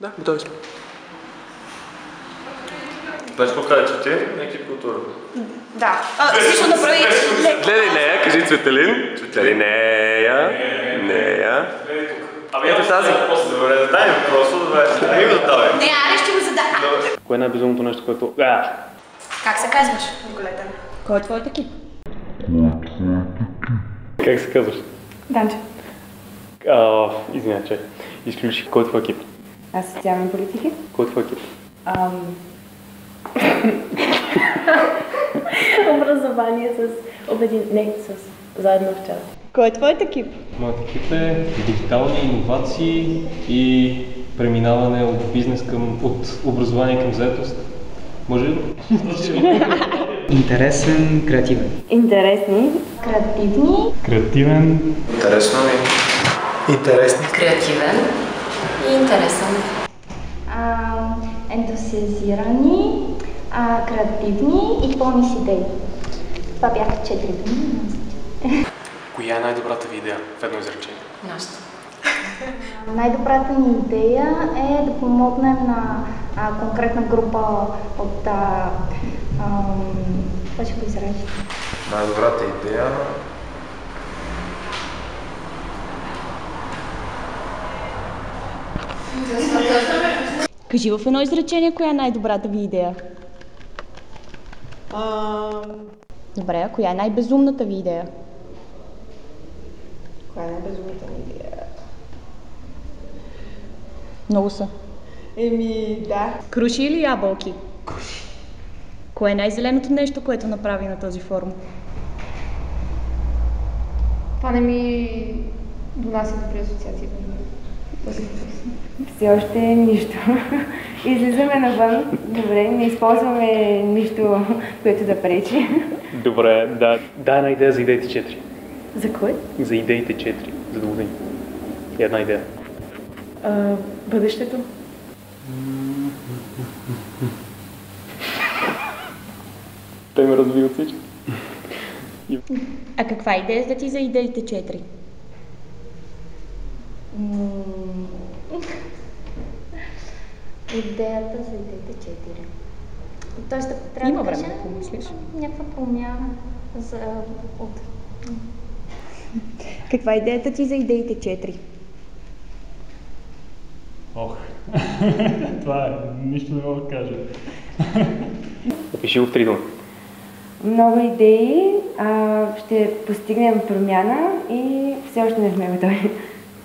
Да, готови сме. Значи какво кажа, че ти някакви култура? Да. Също направи... Гледай нея, кажи Цветелин. Цветелин, нея. Ето тази. Добре, задай ми въпроса, добре. Не ми го давай. Не, аре ще го задам. Кое е най-безумното нещо, което... Как се казваш, Николета? Кой е твоят екип? Как се казваш? Данче. Извиня, че изключих. Кой е твой екип? Аз социални политики. Кой е твой екип? Образование с обединение, с заедно в час. Кой е твоят екип? Моят екип е дигитални иновации и преминаване от бизнес от образование към заетост. Може ли? Интересен, креативен. Интересни. Креативни. Креативен. Интересно ми. Интересни. Креативен и интересен. Ентусиазирани, креативни и пълни с идеи. Това бяха 4 думи. Коя е най-добрата ви идея в едно изречение? Нашата. Най-добрата ни идея е да помогнем на конкретна група от... Това ще го изрежете. Най-добрата идея... Кажи в едно изречение, коя е най-добрата ви идея? Добре, а коя е най-безумната ви идея? Коя е най-безумната ми идея? Много са. Да. Круши или ябълки? Круши. Кое е най-зеленото нещо, което направи на този форум? Това не ми донася добри асоциации. Все още нищо. Излизаме навън. Добре, не използваме нищо, което да пречи. Добре, да една идея за идеите 4. За кой? За идеите 4, за да години. Една идея. Бъдещето. Те ме развиват всички. А каква идея сте ти за идеите 4? Идеята за идеите 4. Тоест, ако трябва Има да време кажа, да помислиш. някаква промяна за от... Каква е идеята ти за идеите 4? Ох, това е, нищо не мога да кажа. Опиши го в 3 думи. Много идеи, ще постигнем промяна и все още не сме готови.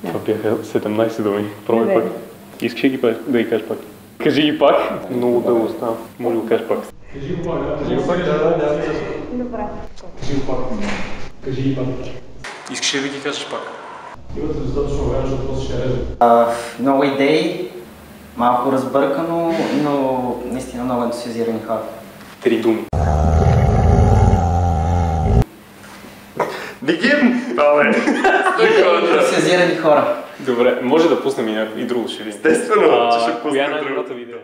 Това бяха 17 думи. Пробвай Добре. пак. Искаш ли да ги кажеш пак? Кажи ги пак. Много дълго става. Може да го кажеш пак. Кажи го пак, да. Добре. Кажи го пак. Кажи ги пак. Искаш ли да ги кажеш пак? Имате достатъчно време, защото после ще реже. Много идеи, малко разбъркано, но наистина много ентусиазирани хора. 3 думи. Не ги давай! Ентусиазирани хора. Добре, може да пуснем и друго ще видим. Естествено, че ще Коя е пуснем друго. най-добрата ви идея?